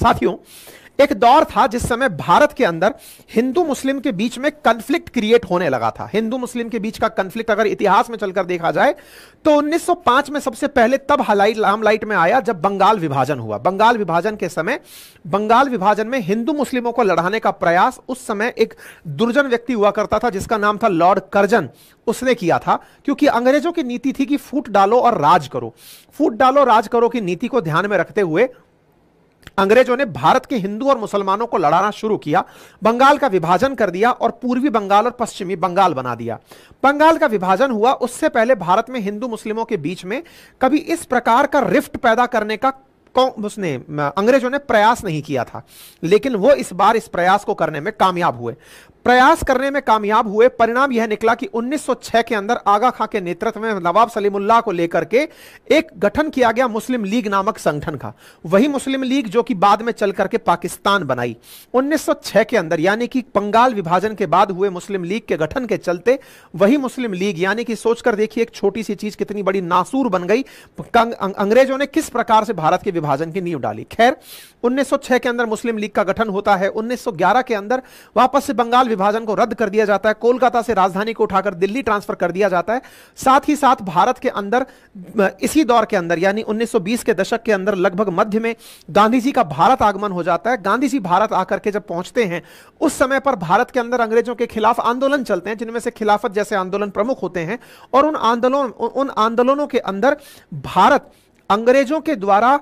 साथियों, एक दौर था जिस समय भारत के अंदर हिंदू मुस्लिम के बीच में कॉन्फ्लिक्ट क्रिएट होने लगा था। हिंदू मुस्लिम के बीच का कॉन्फ्लिक्ट अगर इतिहास में चलकर देखा जाए तो 1905 में सबसे पहले तब लामलाइट में आया जब बंगाल विभाजन हुआ। बंगाल विभाजन के समय, बंगाल विभाजन में हिंदू मुस्लिमों को लड़ाने का प्रयास उस समय एक दुर्जन व्यक्ति हुआ करता था जिसका नाम था लॉर्ड कर्जन, उसने किया था। क्योंकि अंग्रेजों की नीति थी कि फूट डालो और राज करो, फूट डालो राज करो की नीति को ध्यान में रखते हुए अंग्रेजों ने भारत के हिंदू और मुसलमानों को लड़ाना शुरू किया। बंगाल का विभाजन कर दिया और पूर्वी बंगाल और पश्चिमी बंगाल बना दिया। बंगाल का विभाजन हुआ, उससे पहले भारत में हिंदू मुस्लिमों के बीच में कभी इस प्रकार का रिफ्ट पैदा करने का अंग्रेजों ने प्रयास नहीं किया था, लेकिन वो इस बार इस प्रयास को करने में कामयाब हुए। प्रयास करने में कामयाब हुए, परिणाम यह निकला कि 1906 के अंदर आगा खां के नेतृत्व में नवाब सलीमुल्लाह को लेकर के एक गठन किया गया मुस्लिम लीग नामक संगठन का। वही मुस्लिम लीग जो कि बाद में चल करके पाकिस्तान बनाई। 1906 के अंदर यानी कि बंगाल विभाजन के बाद हुए मुस्लिम लीग के गठन के चलते वही मुस्लिम लीग, यानी कि सोचकर देखिए एक छोटी सी चीज कितनी बड़ी नासूर बन गई। अंग्रेजों ने किस प्रकार से भारत के विभाजन की नींव डाली। खैर, 1906 के अंदर मुस्लिम लीग का गठन होता है। 1911 के अंदर वापस से बंगाल विभाजन को रद्द कर दिया जाता है। कोलकाता से राजधानी को उठाकर दिल्ली ट्रांसफर कर दिया जाता है। साथ ही साथ भारत के अंदर इसी दौर के अंदर यानी 1920 के दशक के अंदर लगभग मध्य में गांधी जी का भारत आगमन हो जाता है। गांधी जी भारत आकर के जब पहुंचते हैं उस समय पर भारत के अंदर अंग्रेजों के खिलाफ आंदोलन चलते हैं, जिनमें से खिलाफत जैसे आंदोलन प्रमुख होते हैं। और उन आंदोलनों के अंदर भारत अंग्रेजों के द्वारा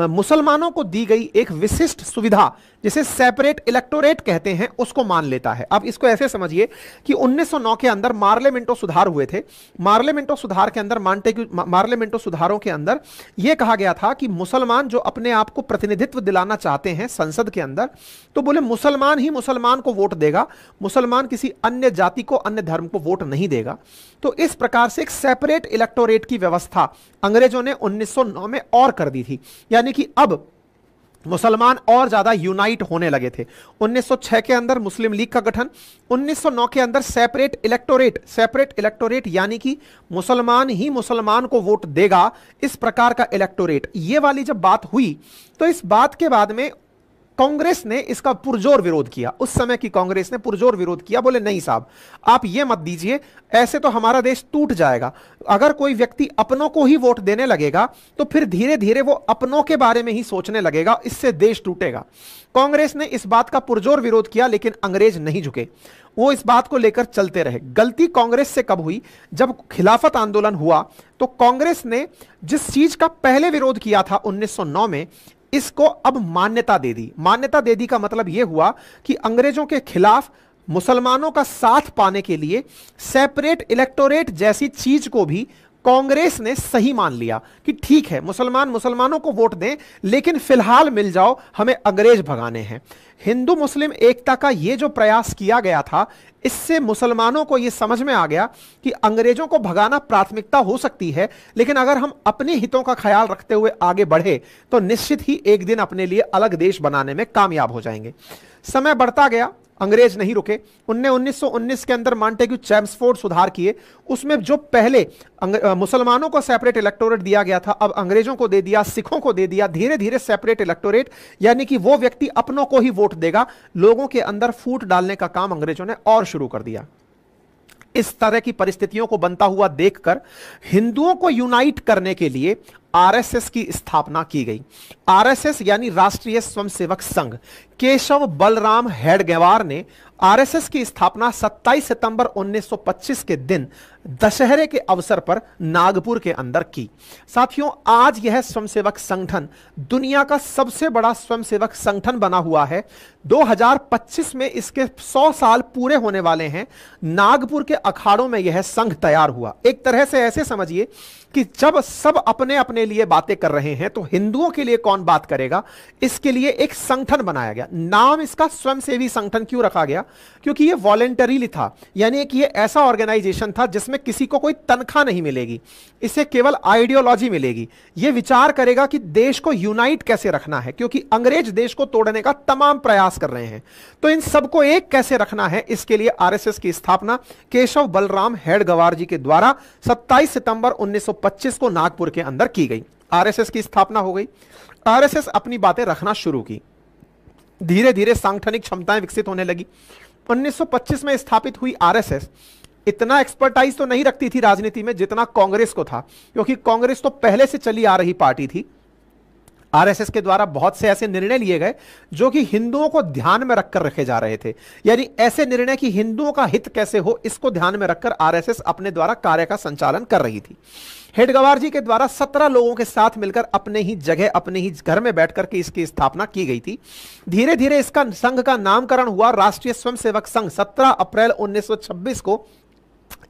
मुसलमानों को दी गई एक विशिष्ट सुविधा जिसे सेपरेट इलेक्टोरेट कहते हैं उसको मान लेता है। अब इसको ऐसे समझिए कि 1909 के अंदर मार्लेमेंटो सुधार हुए थे। मार्लेमेंटो सुधार के अंदर मार्लेमेंटो सुधारों के अंदर यह कहा गया था कि मुसलमान जो अपने आप को प्रतिनिधित्व दिलाना चाहते हैं संसद के अंदर, तो बोले मुसलमान ही मुसलमान को वोट देगा, मुसलमान किसी अन्य जाति को, अन्य धर्म को वोट नहीं देगा। तो इस प्रकार से एक सेपरेट इलेक्टोरेट की व्यवस्था अंग्रेजों ने 1909 में और कर दी थी, यानी कि अब मुसलमान और ज्यादा यूनाइट होने लगे थे। 1906 के अंदर मुस्लिम लीग का गठन, 1909 के अंदर सेपरेट इलेक्टोरेट यानी कि मुसलमान ही मुसलमान को वोट देगा, इस प्रकार का इलेक्टोरेट। ये वाली जब बात हुई तो इस बात के बाद में कांग्रेस ने इसका पुरजोर विरोध किया। उस समय की कांग्रेस ने पुरजोर विरोध किया, बोले नहीं साहब आप ये मत दीजिए, ऐसे तो हमारा देश टूट जाएगा। अगर कोई व्यक्ति अपनों को ही वोट देने लगेगा तो फिर धीरे धीरे वो अपनों के बारे में ही सोचने लगेगा, इससे देश टूटेगा। कांग्रेस ने इस बात का पुरजोर विरोध किया, लेकिन अंग्रेज नहीं झुके, वो इस बात को लेकर चलते रहे। गलती कांग्रेस से कब हुई? जब खिलाफत आंदोलन हुआ तो कांग्रेस ने जिस चीज का पहले विरोध किया था 1909 में, इसको अब मान्यता दे दी। मान्यता दे दी का मतलब यह हुआ कि अंग्रेजों के खिलाफ मुसलमानों का साथ पाने के लिए सेपरेट इलेक्टोरेट जैसी चीज को भी कांग्रेस ने सही मान लिया कि ठीक है मुसलमानों को वोट दें, लेकिन फिलहाल मिल जाओ, हमें अंग्रेज भगाने हैं। हिंदू मुस्लिम एकता का यह जो प्रयास किया गया था, इससे मुसलमानों को यह समझ में आ गया कि अंग्रेजों को भगाना प्राथमिकता हो सकती है, लेकिन अगर हम अपने हितों का ख्याल रखते हुए आगे बढ़े तो निश्चित ही एक दिन अपने लिए अलग देश बनाने में कामयाब हो जाएंगे। समय बढ़ता गया, अंग्रेज नहीं रुके। उनने 1919 के अंदर मॉन्टेग्यू चैम्सफोर्ड सुधार किए। उसमें जो पहले मुसलमानों को सेपरेट इलेक्टोरेट दिया गया था, अब अंग्रेजों को दे दिया, सिखों को दे दिया। धीरे धीरे सेपरेट इलेक्टोरेट यानी कि वो व्यक्ति अपनों को ही वोट देगा, लोगों के अंदर फूट डालने का काम अंग्रेजों ने और शुरू कर दिया। इस तरह की परिस्थितियों को बनता हुआ देखकर हिंदुओं को यूनाइट करने के लिए आरएसएस की स्थापना की गई। आरएसएस यानी राष्ट्रीय स्वयंसेवक संघ। केशव बलराम हेडगेवार ने आरएसएस की स्थापना 27 सितंबर 1925 के दिन दशहरे के अवसर पर नागपुर के अंदर की। साथियों, आज यह स्वयंसेवक संगठन दुनिया का सबसे बड़ा स्वयंसेवक संगठन बना हुआ है। 2025 में इसके 100 साल पूरे होने वाले हैं। नागपुर के अखाड़ों में यह संघ तैयार हुआ। एक तरह से ऐसे समझिए कि जब सब अपने अपने लिए बातें कर रहे हैं तो हिंदुओं के लिए कौन बात करेगा, इसके लिए एक संगठन बनाया गया। नाम इसका स्वयंसेवी संगठन क्यों रखा गया? क्योंकि यह वॉलेंटरीली था, यानी कि यह ऐसा ऑर्गेनाइजेशन था जिसमें किसी को कोई तनख्वाह नहीं मिलेगी, इससे केवल आइडियोलॉजी मिलेगी। यह विचार करेगा कि देश को यूनाइट कैसे रखना है, क्योंकि अंग्रेज देश को तोड़ने का तमाम प्रयास कर रहे हैं, तो इन सबको एक कैसे रखना है, इसके लिए आरएसएस की स्थापना केशव बलराम हेडगेवार जी के द्वारा 27 सितंबर 1925 को नागपुर के अंदर की गई। आरएसएस की स्थापना हो गई। आरएसएस अपनी बातें रखना शुरू की, धीरे धीरे सांगठनिक क्षमताएं विकसित होने लगी। 1925 में स्थापित हुई आरएसएस इतना एक्सपर्टाइज तो नहीं रखती थी राजनीति में जितना कांग्रेस को था, क्योंकि कांग्रेस तो पहले से चली आ रही पार्टी थी। आरएसएस के द्वारा बहुत से ऐसे निर्णय लिए गए जो कि हिंदुओं को ध्यान में रखकर रखे जा रहे थे, यानी ऐसे निर्णय कि हिंदुओं का हित कैसे हो इसको ध्यान में रखकर आरएसएस अपने द्वारा कार्य का संचालन कर रही थी। हेडगेवार जी के द्वारा 17 लोगों के साथ मिलकर अपने ही जगह अपने ही घर में बैठकर के इसकी स्थापना की गई थी। धीरे धीरे इसका संघ का नामकरण हुआ राष्ट्रीय स्वयंसेवक संघ। 17 अप्रैल 1926 को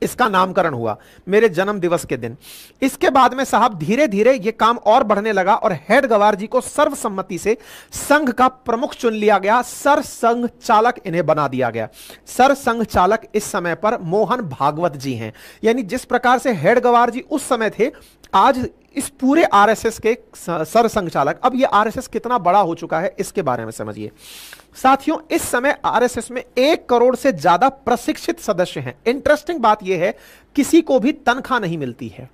इसका नामकरण हुआ, मेरे जन्म दिवस के दिन। इसके बाद में साहब धीरे धीरे यह काम और बढ़ने लगा और हेडगेवार जी को सर्वसम्मति से संघ का प्रमुख चुन लिया गया। सर संघ चालक इन्हें बना दिया गया। सर संघ चालक इस समय पर मोहन भागवत जी हैं, यानी जिस प्रकार से हेडगेवार जी उस समय थे, आज इस पूरे आरएसएस के सर संघ चालक। अब यह आरएसएस कितना बड़ा हो चुका है इसके बारे में समझिए साथियों। इस समय आरएसएस में 1 करोड़ से ज्यादा प्रशिक्षित सदस्य हैं। इंटरेस्टिंग बात यह है, किसी को भी तनख्वाह नहीं मिलती है,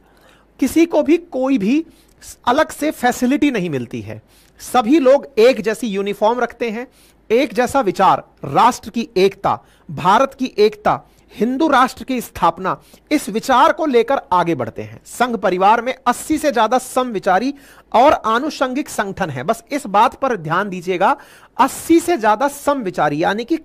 किसी को भी कोई भी अलग से फैसिलिटी नहीं मिलती है। सभी लोग एक जैसी यूनिफॉर्म रखते हैं, एक जैसा विचार, राष्ट्र की एकता, भारत की एकता, हिंदू राष्ट्र की स्थापना, इस विचार को लेकर आगे बढ़ते हैं। संघ परिवार में 80 से ज्यादा समविचारी और आनुषंगिक संगठन है। बस इस बात पर ध्यान दीजिएगा, 80 से ज्यादा समविचारी यानी कि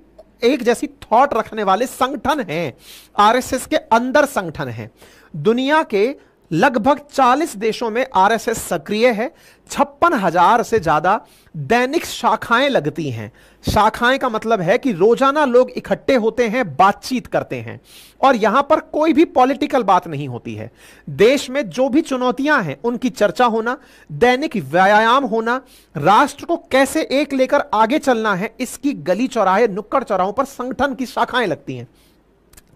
एक जैसी थॉट रखने वाले संगठन हैं। आरएसएस के अंदर संगठन हैं। दुनिया के लगभग 40 देशों में आरएसएस सक्रिय है। 56,000 से ज्यादा दैनिक शाखाएं लगती हैं। शाखाएं का मतलब है कि रोजाना लोग इकट्ठे होते हैं, बातचीत करते हैं, और यहां पर कोई भी पॉलिटिकल बात नहीं होती है। देश में जो भी चुनौतियां हैं उनकी चर्चा होना, दैनिक व्यायाम होना, राष्ट्र को कैसे एक लेकर आगे चलना है, इसकी गली चौराहे नुक्कड़ चौराहों पर संगठन की शाखाएं लगती हैं।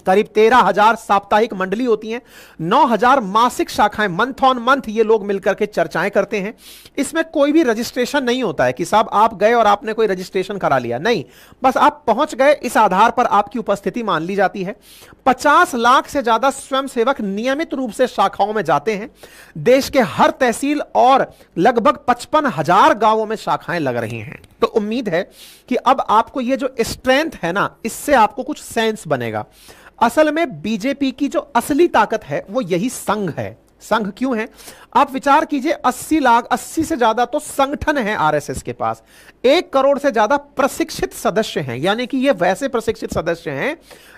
करीब 13,000 साप्ताहिक मंडली होती हैं, 9,000 मासिक शाखाएं, मंथ ऑन मंथ ये लोग मिलकर के चर्चाएं करते हैं। इसमें कोई भी रजिस्ट्रेशन नहीं होता है कि साहब आप गए और आपने कोई रजिस्ट्रेशन करा लिया, नहीं, बस आप पहुंच गए, इस आधार पर आपकी उपस्थिति मान ली जाती है। 50 लाख से ज्यादा स्वयंसेवक नियमित रूप से शाखाओं में जाते हैं। देश के हर तहसील और लगभग 55,000 गांवों में शाखाएं लग रही हैं। तो उम्मीद है कि अब आपको ये जो स्ट्रेंथ है ना, इससे आपको कुछ सेंस बनेगा। असल में बीजेपी की जो असली ताकत है वो यही संघ है। संघ क्यों है? आप विचार कीजिए, 80 से ज्यादा तो संगठन है आरएसएस के पास, 1 करोड़ से ज्यादा प्रशिक्षित सदस्य हैं, यानी कि ये वैसे प्रशिक्षित सदस्य हैं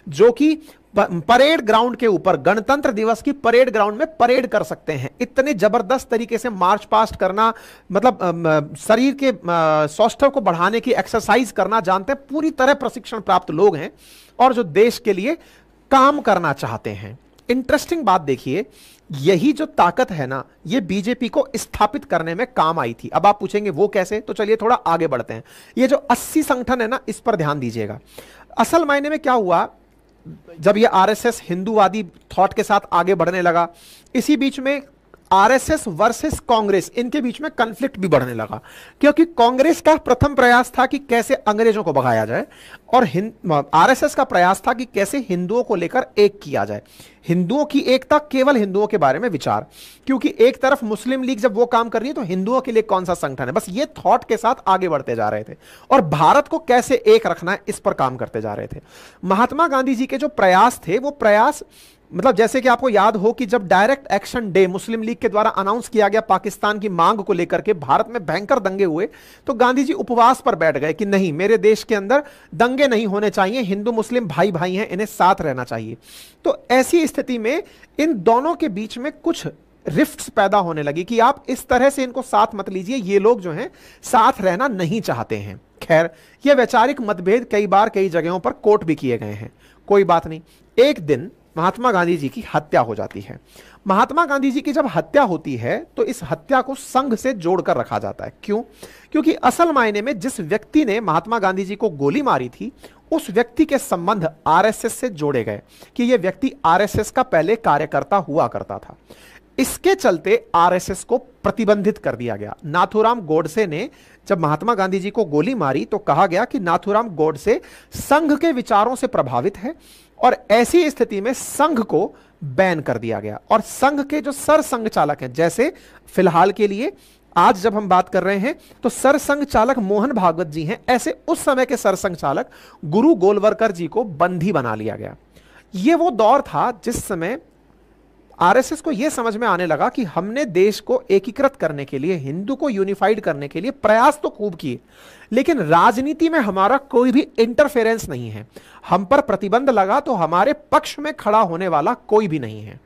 जो कि परेड ग्राउंड के ऊपर, गणतंत्र दिवस की परेड ग्राउंड में परेड कर सकते हैं। इतने जबरदस्त तरीके से मार्च पास्ट करना, मतलब शरीर के सौष्ठव को बढ़ाने की एक्सरसाइज करना जानते हैं, पूरी तरह प्रशिक्षण प्राप्त लोग हैं और जो देश के लिए काम करना चाहते हैं। इंटरेस्टिंग बात देखिए, यही जो ताकत है ना, ये बीजेपी को स्थापित करने में काम आई थी। अब आप पूछेंगे वो कैसे, तो चलिए थोड़ा आगे बढ़ते हैं। ये जो 80 संगठन है ना, इस पर ध्यान दीजिएगा। असल मायने में क्या हुआ, जब ये आरएसएस हिंदूवादी थॉट के साथ आगे बढ़ने लगा, इसी बीच में आरएसएस वर्सेस कांग्रेस, इनके बीच में कॉन्फ्लिक्ट भी बढ़ने लगा, क्योंकि कांग्रेस का प्रथम प्रयास था कि कैसे अंग्रेजों को भगाया जाए और आरएसएस का प्रयास था कि कैसे हिंदुओं को लेकर एक किया जाए। हिंदुओं की एकता, केवल हिंदुओं के बारे में विचार, क्योंकि एक तरफ मुस्लिम लीग जब वो काम कर रही है तो हिंदुओं के लिए कौन सा संगठन है, बस ये थॉट के साथ आगे बढ़ते जा रहे थे और भारत को कैसे एक रखना है इस पर काम करते जा रहे थे। महात्मा गांधी जी के जो प्रयास थे, वो प्रयास मतलब जैसे कि आपको याद हो कि जब डायरेक्ट एक्शन डे मुस्लिम लीग के द्वारा अनाउंस किया गया पाकिस्तान की मांग को लेकर के, भारत में भयंकर दंगे हुए, तो गांधी जी उपवास पर बैठ गए कि नहीं, मेरे देश के अंदर दंगे नहीं होने चाहिए, हिंदू मुस्लिम भाई भाई हैं, इन्हें साथ रहना चाहिए। तो ऐसी स्थिति में इन दोनों के बीच में कुछ रिफ्ट्स पैदा होने लगी कि आप इस तरह से इनको साथ मत लीजिए, ये लोग जो हैं साथ रहना नहीं चाहते हैं। खैर, ये वैचारिक मतभेद कई बार कई जगहों पर कोट भी किए गए हैं, कोई बात नहीं। एक दिन महात्मा गांधी जी की हत्या हो जाती है। महात्मा गांधी जी की जब हत्या होती है तो इस हत्या को संघ से जोड़कर रखा जाता है। क्यों? क्योंकि असल मायने में जिस व्यक्ति ने महात्मा गांधी जी को गोली मारी थी, उस व्यक्ति के संबंध आरएसएस से जोड़े गए कि यह व्यक्ति आरएसएस का पहले कार्यकर्ता हुआ करता था। इसके चलते आरएसएस को प्रतिबंधित कर दिया गया। नाथूराम गोडसे ने जब महात्मा गांधी जी को गोली मारी तो कहा गया कि नाथूराम गोडसे संघ के विचारों से प्रभावित है और ऐसी स्थिति में संघ को बैन कर दिया गया। और संघ के जो सर संघ चालक हैं, जैसे फिलहाल के लिए आज जब हम बात कर रहे हैं तो सरसंघ चालक मोहन भागवत जी हैं, ऐसे उस समय के सरसंघ चालक गुरु गोलवलकर जी को बंदी बना लिया गया। यह वो दौर था जिस समय आरएसएस को यह समझ में आने लगा कि हमने देश को एकीकृत करने के लिए, हिंदू को यूनिफाइड करने के लिए प्रयास तो खूब किए, लेकिन राजनीति में हमारा कोई भी इंटरफेरेंस नहीं है। हम पर प्रतिबंध लगा तो हमारे पक्ष में खड़ा होने वाला कोई भी नहीं है।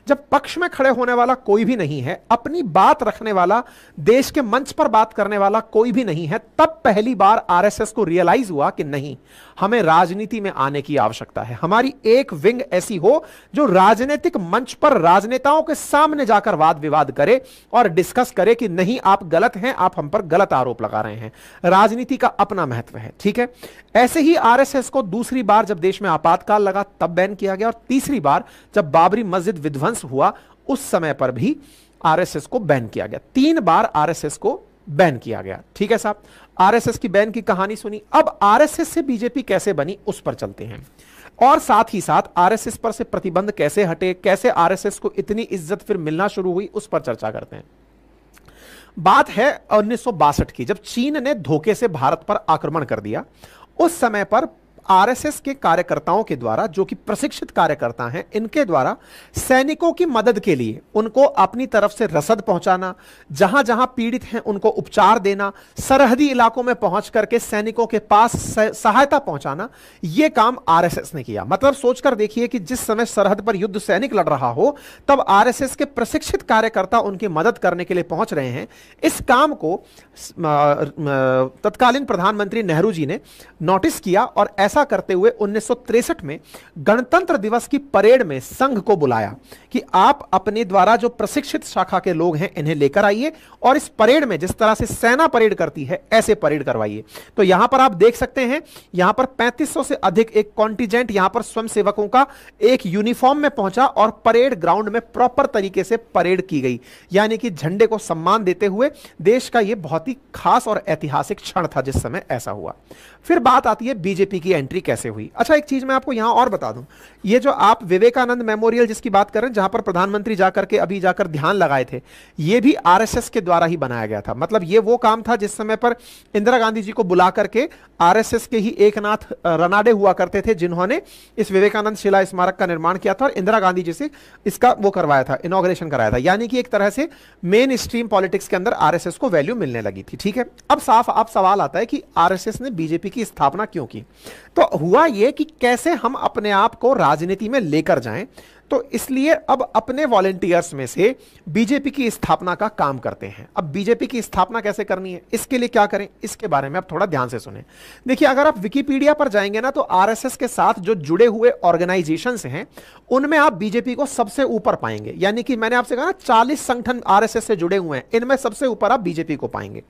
जब पक्ष में खड़े होने वाला कोई भी नहीं है, अपनी बात रखने वाला, देश के मंच पर बात करने वाला कोई भी नहीं है, तब पहली बार आरएसएस को रियलाइज हुआ कि नहीं, हमें राजनीति में आने की आवश्यकता है। हमारी एक विंग ऐसी हो जो राजनीतिक मंच पर राजनेताओं के सामने जाकर वाद विवाद करे और डिस्कस करे कि नहीं, आप गलत हैं, आप हम पर गलत आरोप लगा रहे हैं। राजनीति का अपना महत्व है, ठीक है। ऐसे ही आरएसएस को दूसरी बार जब देश में आपातकाल लगा तब बैन किया गया, और तीसरी बार जब बाबरी मस्जिद विध्वंस हुआ उस समय पर भी आरएसएस को बैन किया गया। 3 बार आरएसएस को बैन किया गया, ठीक है साहब। आरएसएस की बैन की कहानी सुनी। अब आरएसएस से बीजेपी कैसे बनी उस पर चलते हैं, और साथ ही साथ आरएसएस पर से प्रतिबंध कैसे हटे, कैसे आरएसएस को इतनी इज्जत फिर मिलना शुरू हुई, उस पर चर्चा करते हैं। बात है 1962 की, जब चीन ने धोखे से भारत पर आक्रमण कर दिया। उस समय पर आरएसएस के कार्यकर्ताओं के द्वारा, जो कि प्रशिक्षित कार्यकर्ता हैं, इनके द्वारा सैनिकों की मदद के लिए उनको अपनी तरफ से रसद पहुंचाना, जहां जहां पीड़ित हैं उनको उपचार देना, सरहदी इलाकों में पहुंच करके सैनिकों के पास सहायता पहुंचाना, यह काम आरएसएस ने किया। मतलब सोचकर देखिए कि जिस समय सरहद पर युद्ध सैनिक लड़ रहा हो, तब आरएसएस के प्रशिक्षित कार्यकर्ता उनकी मदद करने के लिए पहुंच रहे हैं। इस काम को तत्कालीन प्रधानमंत्री नेहरू जी ने नोटिस किया, और ऐसा करते हुए 1963 में गणतंत्र दिवस की परेड में संघ को बुलाया कि आप अपने द्वारा जो प्रशिक्षित शाखा के लोग हैं इन्हें लेकर आइए, और इस परेड में जिस तरह से सेना परेड करती है ऐसे परेड करवाइए। तो यहां पर आप देख सकते हैं, यहां पर 3500 से अधिक एक कॉन्टिजेंट यहां पर स्वयंसेवकों का एक यूनिफॉर्म में पहुंचा और परेड ग्राउंड में प्रॉपर तरीके से परेड की गई, यानी कि झंडे को सम्मान देते हुए। देश का यह बहुत ही खास और ऐतिहासिक क्षण था जिस समय ऐसा हुआ। फिर बात आती है बीजेपी की एंट्री कैसे हुई। अच्छा, एक चीज मैं आपको यहां और बता दूं, ये जो आप विवेकानंद मेमोरियल जिसकी बात कर रहे हैं, जहां पर प्रधानमंत्री जाकर के अभी जाकर ध्यान लगाए थे, ये भी आरएसएस के द्वारा ही बनाया गया था। मतलब ये वो काम था जिस समय पर इंदिरा गांधी जी को बुला करके आरएसएस के ही एकनाथ रनाडे हुआ करते थे, जिन्होंने इस विवेकानंद शिला स्मारक का निर्माण किया था और इंदिरा गांधी जी से इसका वो करवाया था, इनॉग्रेशन कराया था। यानी कि एक तरह से मेन स्ट्रीम पॉलिटिक्स के अंदर आरएसएस को वैल्यू मिलने लगी थी, ठीक है। अब साफ आप सवाल आता है कि आरएसएस ने बीजेपी की स्थापना क्यों की। तो हुआ यह कि कैसे हम अपने आप को राजनीति में लेकर जाएं, तो इसलिए अब अपने वॉलंटियर्स में से बीजेपी की स्थापना का काम करते हैं। अब बीजेपी की स्थापना कैसे करनी है, इसके लिए क्या करें, इसके बारे में आप थोड़ा ध्यान से सुनें। देखिए, अगर आप विकिपीडिया पर जाएंगे ना, तो आरएसएस के साथ जो जुड़े हुए ऑर्गेनाइजेशंस हैं उनमें आप बीजेपी को सबसे ऊपर पाएंगे। यानी कि मैंने आपसे कहा ना 40 संगठन आरएसएस से जुड़े हुए हैं, इनमें सबसे ऊपर आप बीजेपी को पाएंगे।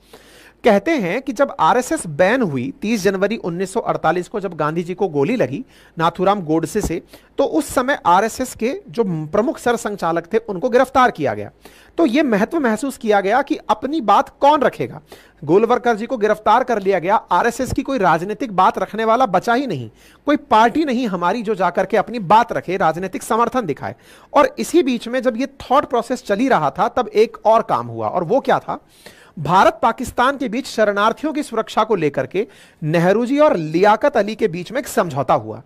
कहते हैं कि जब आरएसएस बैन हुई 30 जनवरी 1948 को, जब गांधी जी को गोली लगी नाथूराम गोडसे से, तो उस समय आरएसएस के जो प्रमुख सरसंघचालक थे उनको गिरफ्तार किया गया। तो यह महत्व महसूस किया गया कि अपनी बात कौन रखेगा। गोलवलकर जी को गिरफ्तार कर लिया गया। आरएसएस की कोई राजनीतिक बात रखने वाला बचा ही नहीं, कोई पार्टी नहीं हमारी जो जाकर के अपनी बात रखे, राजनीतिक समर्थन दिखाए। और इसी बीच में जब यह थॉट प्रोसेस चली रहा था, तब एक और काम हुआ, और वो क्या था, भारत पाकिस्तान के बीच शरणार्थियों की सुरक्षा को लेकर के नेहरू जी और लियाकत अली के बीच में एक समझौता हुआ।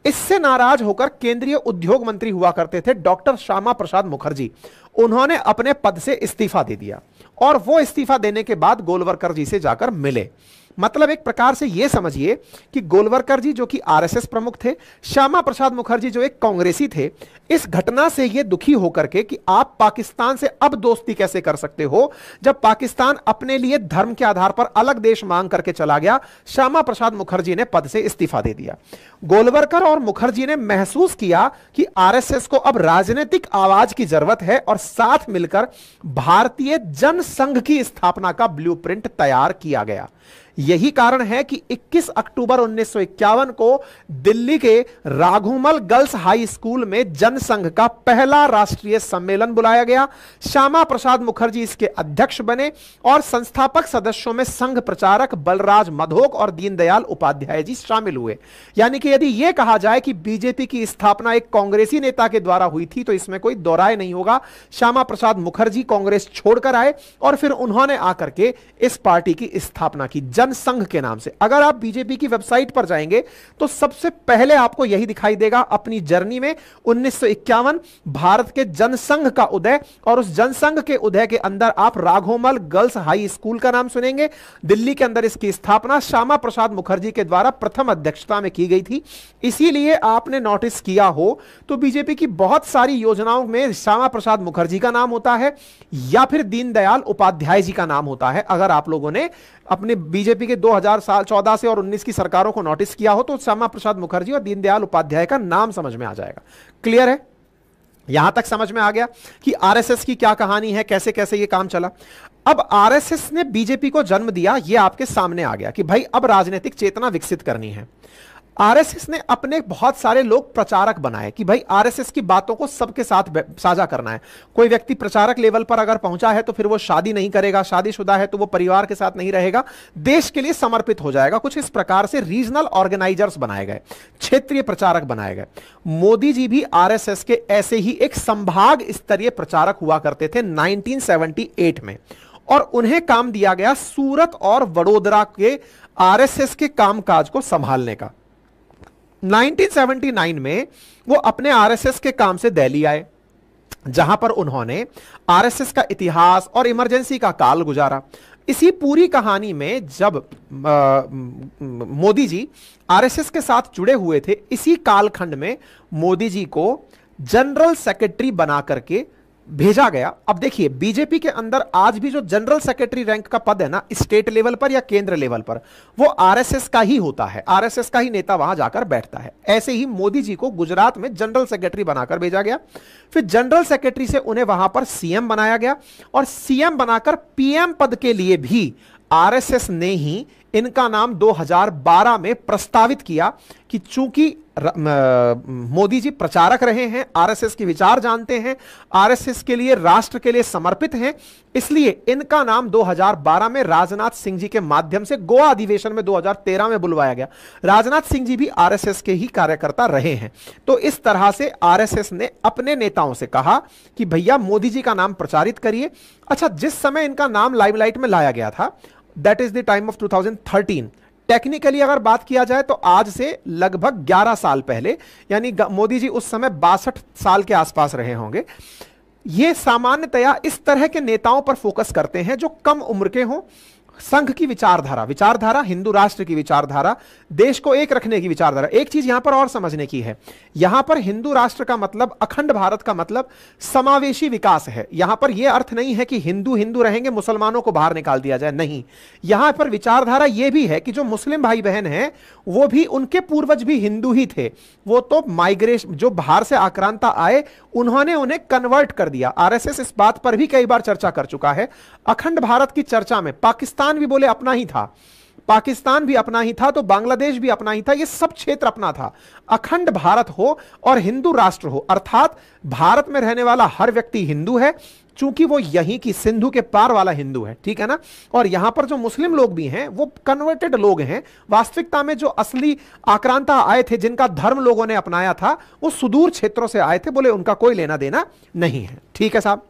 इससे नाराज होकर केंद्रीय उद्योग मंत्री हुआ करते थे डॉक्टर श्यामा प्रसाद मुखर्जी, उन्होंने अपने पद से इस्तीफा दे दिया, और वो इस्तीफा देने के बाद गोलवलकर जी से जाकर मिले। मतलब एक प्रकार से यह समझिए कि गोलवलकर जी जो कि आरएसएस प्रमुख थे, श्यामा प्रसाद मुखर्जी जो एक कांग्रेसी थे, इस घटना से यह दुखी होकर के कि आप पाकिस्तान से अब दोस्ती कैसे कर सकते हो जब पाकिस्तान अपने लिए धर्म के आधार पर अलग देश मांग करके चला गया, श्यामा प्रसाद मुखर्जी ने पद से इस्तीफा दे दिया। गोलवलकर और मुखर्जी ने महसूस किया कि आरएसएस को अब राजनीतिक आवाज की जरूरत है, और साथ मिलकर भारतीय जनसंघ की स्थापना का ब्लूप्रिंट तैयार किया गया। यही कारण है कि 21 अक्टूबर 1951 को दिल्ली के राघुमल गर्ल्स हाई स्कूल में जनसंघ का पहला राष्ट्रीय सम्मेलन बुलाया गया। श्यामा प्रसाद मुखर्जी इसके अध्यक्ष बने और संस्थापक सदस्यों में संघ प्रचारक बलराज मधोक और दीनदयाल उपाध्याय जी शामिल हुए। यानी कि यदि यह कहा जाए कि बीजेपी की स्थापना एक कांग्रेसी नेता के द्वारा हुई थी तो इसमें कोई दो राय नहीं होगा। श्यामा प्रसाद मुखर्जी कांग्रेस छोड़कर आए और फिर उन्होंने आकर के इस पार्टी की स्थापना की जनसंघ के नाम से। अगर आप बीजेपी की वेबसाइट पर जाएंगे तो सबसे पहले आपको यही दिखाई देगा अपनी जर्नी में 1951 भारत के जनसंघ का उदय, और उस जनसंघ के उदय के अंदर आप राघोमल गर्ल्स हाई स्कूल का नाम सुनेंगे। दिल्ली के अंदर इसकी स्थापना श्यामा प्रसाद मुखर्जी के द्वारा प्रथम अध्यक्षता में की गई थी। इसीलिए आपने नोटिस किया हो तो बीजेपी की बहुत सारी योजनाओं में श्यामा प्रसाद मुखर्जी का नाम होता है या फिर दीनदयाल उपाध्याय जी का नाम होता है। अगर आप लोगों ने अपने बीजेपी के 2014 से और 19 की सरकारों को नोटिस किया हो तो श्यामा प्रसाद मुखर्जी और दीनदयाल उपाध्याय का नाम समझ में आ जाएगा। क्लियर है? यहां तक समझ में आ गया कि आरएसएस की क्या कहानी है, कैसे कैसे ये काम चला। अब आरएसएस ने बीजेपी को जन्म दिया, ये आपके सामने आ गया कि भाई अब राजनीतिक चेतना विकसित करनी है। आरएसएस ने अपने बहुत सारे लोग प्रचारक बनाए कि भाई आरएसएस की बातों को सबके साथ साझा करना है। कोई व्यक्ति प्रचारक लेवल पर अगर पहुंचा है तो फिर वो शादी नहीं करेगा, शादीशुदा है तो वो परिवार के साथ नहीं रहेगा, देश के लिए समर्पित हो जाएगा। कुछ इस प्रकार से रीजनल ऑर्गेनाइजर्स बनाए गए, क्षेत्रीय प्रचारक बनाए गए। मोदी जी भी आरएसएस के ऐसे ही एक संभाग स्तरीय प्रचारक हुआ करते थे 1978 में, और उन्हें काम दिया गया सूरत और वडोदरा के आरएसएस के कामकाज को संभालने का। 1979 में वो अपने आरएसएस के काम से दिल्ली आए, जहां पर उन्होंने आरएसएस का इतिहास और इमरजेंसी का काल गुजारा। इसी पूरी कहानी में जब मोदी जी आरएसएस के साथ जुड़े हुए थे, इसी कालखंड में मोदी जी को जनरल सेक्रेटरी बना करके भेजा गया। अब देखिए बीजेपी के अंदर आज भी जो जनरल सेक्रेटरी रैंक का पद है ना, स्टेट लेवल पर या केंद्र लेवल पर, वो आरएसएस का ही होता है, आरएसएस का ही नेता वहां जाकर बैठता है। ऐसे ही मोदी जी को गुजरात में जनरल सेक्रेटरी बनाकर भेजा गया। फिर जनरल सेक्रेटरी से उन्हें वहां पर सीएम बनाया गया, और सीएम बनाकर पीएम पद के लिए भी आरएसएस ने ही इनका नाम 2012 में प्रस्तावित किया कि चूंकि मोदी जी प्रचारक रहे हैं, आरएसएस के विचार जानते हैं, आरएसएस के लिए, राष्ट्र के लिए समर्पित हैं, इसलिए इनका नाम 2012 में राजनाथ सिंह जी के माध्यम से गोवा अधिवेशन में 2013 में बुलवाया गया। राजनाथ सिंह जी भी आरएसएस के ही कार्यकर्ता रहे हैं। तो इस तरह से आरएसएस ने अपने नेताओं से कहा कि भैया मोदी जी का नाम प्रचारित करिए। अच्छा, जिस समय इनका नाम लाइमलाइट में लाया गया था, that is the time of 2013। Technically अगर बात किया जाए तो आज से लगभग 11 साल पहले, यानी मोदी जी उस समय 62 साल के आसपास रहे होंगे। ये सामान्यतया इस तरह के नेताओं पर फोकस करते हैं जो कम उम्र के हों, संघ की विचारधारा, हिंदू राष्ट्र की विचारधारा, देश को एक रखने की विचारधारा। एक चीज यहां पर और समझने की है, यहां पर हिंदू राष्ट्र का मतलब, अखंड भारत का मतलब समावेशी विकास है। यहां पर यह अर्थ नहीं है कि हिंदू हिंदू रहेंगे, मुसलमानों को बाहर निकाल दिया जाए, नहीं। यहां पर विचारधारा यह भी है कि जो मुस्लिम भाई बहन हैं वो भी, उनके पूर्वज भी हिंदू ही थे, वो तो माइग्रेशन, जो बाहर से आक्रांता आए उन्होंने उन्हें कन्वर्ट कर दिया। आरएसएस इस बात पर भी कई बार चर्चा कर चुका है। अखंड भारत की चर्चा में पाकिस्तान भी बोले अपना ही था, पाकिस्तान भी अपना ही था, तो बांग्लादेश भी अपना ही था, ये सब क्षेत्र अपना था। अखंड भारत हो और हिंदू राष्ट्र हो, अर्थात भारत में रहने वाला हर व्यक्ति हिंदू है, चूंकि वो यहीं की सिंधु के पार वाला हिंदू है, ठीक है ना। और यहां पर जो मुस्लिम लोग भी हैं वो कन्वर्टेड लोग हैं। वास्तविकता में जो असली आक्रांता आए थे, जिनका धर्म लोगों ने अपनाया था, वो सुदूर क्षेत्रों से आए थे, बोले उनका कोई लेना देना नहीं है, ठीक है साहब।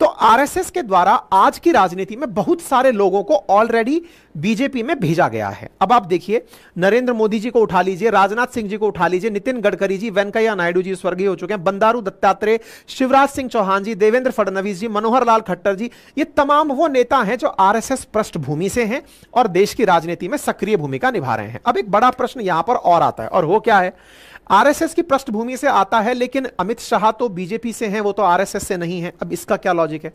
तो आरएसएस के द्वारा आज की राजनीति में बहुत सारे लोगों को ऑलरेडी बीजेपी में भेजा गया है। अब आप देखिए, नरेंद्र मोदी जी को उठा लीजिए, राजनाथ सिंह जी को उठा लीजिए, नितिन गडकरी जी, वेंकैया नायडू जी स्वर्गीय हो चुके हैं, बंदारू दत्तात्रेय, शिवराज सिंह चौहान जी, देवेंद्र फडणवीस जी, मनोहर लाल खट्टर जी, ये तमाम वो नेता हैं जो आरएसएस पृष्ठभूमि से हैं और देश की राजनीति में सक्रिय भूमिका निभा रहे हैं। अब एक बड़ा प्रश्न यहां पर और आता है, और वो क्या है? आरएसएस की पृष्ठभूमि से आता है, लेकिन अमित शाह तो बीजेपी से हैं, वो तो आरएसएस से नहीं है। अब इसका क्या लॉजिक है?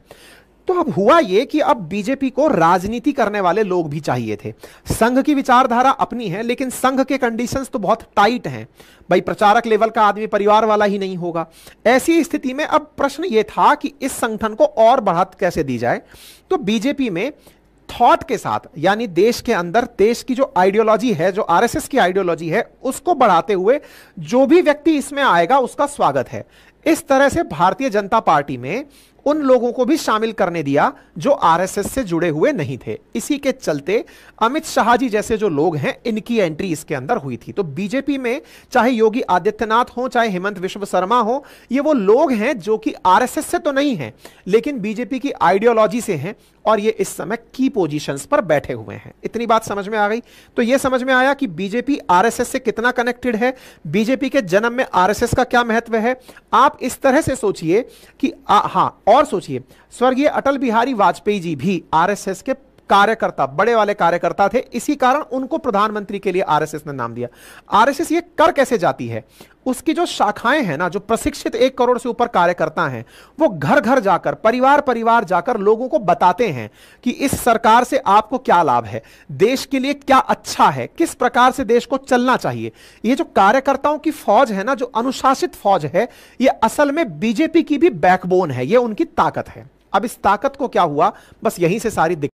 तो अब हुआ ये कि अब बीजेपी को राजनीति करने वाले लोग भी चाहिए थे। संघ की विचारधारा अपनी है, लेकिन संघ के कंडीशंस तो बहुत टाइट हैं। भाई प्रचारक लेवल का आदमी परिवार वाला ही नहीं होगा। ऐसी स्थिति में अब प्रश्न यह था कि इस संगठन को और बढ़त कैसे दी जाए। तो बीजेपी में थॉट के साथ, यानी देश के अंदर देश की जो आइडियोलॉजी है, जो आरएसएस की आइडियोलॉजी है, उसको बढ़ाते हुए जो भी व्यक्ति इसमें आएगा उसका स्वागत है। इस तरह से भारतीय जनता पार्टी में उन लोगों को भी शामिल करने दिया जो आरएसएस से जुड़े हुए नहीं थे। इसी के चलते अमित शाह जी जैसे जो लोग हैं, इनकी एंट्री इसके अंदर हुई थी। तो बीजेपी में चाहे योगी आदित्यनाथ हो, चाहे हेमंत विश्व शर्मा हो, ये वो लोग हैं जो कि आरएसएस से तो नहीं हैं, लेकिन बीजेपी की आइडियोलॉजी से हैं, और ये इस समय की पोजीशंस पर बैठे हुए हैं। इतनी बात समझ में आ गई। तो ये समझ में आया कि बीजेपी आरएसएस से कितना कनेक्टेड है, बीजेपी के जन्म में आरएसएस का क्या महत्व है। आप इस तरह से सोचिए कि हां, और सोचिए, स्वर्गीय अटल बिहारी वाजपेयी जी भी आरएसएस के कार्यकर्ता, बड़े वाले कार्यकर्ता थे। इसी कारण उनको प्रधानमंत्री के लिए आरएसएस ने नाम दिया। आरएसएस ये कर कैसे जाती है, उसकी जो शाखाएं हैं ना, जो प्रशिक्षित 1 करोड़ से ऊपर कार्यकर्ता हैं, वो घर घर जाकर, परिवार परिवार जाकर लोगों को बताते हैं कि इस सरकार से आपको क्या लाभ है, देश के लिए क्या अच्छा है, किस प्रकार से देश को चलना चाहिए। ये जो कार्यकर्ताओं की फौज है ना, जो अनुशासित फौज है, ये असल में बीजेपी की भी बैकबोन है, ये उनकी ताकत है। अब इस ताकत को क्या हुआ, बस यहीं से सारी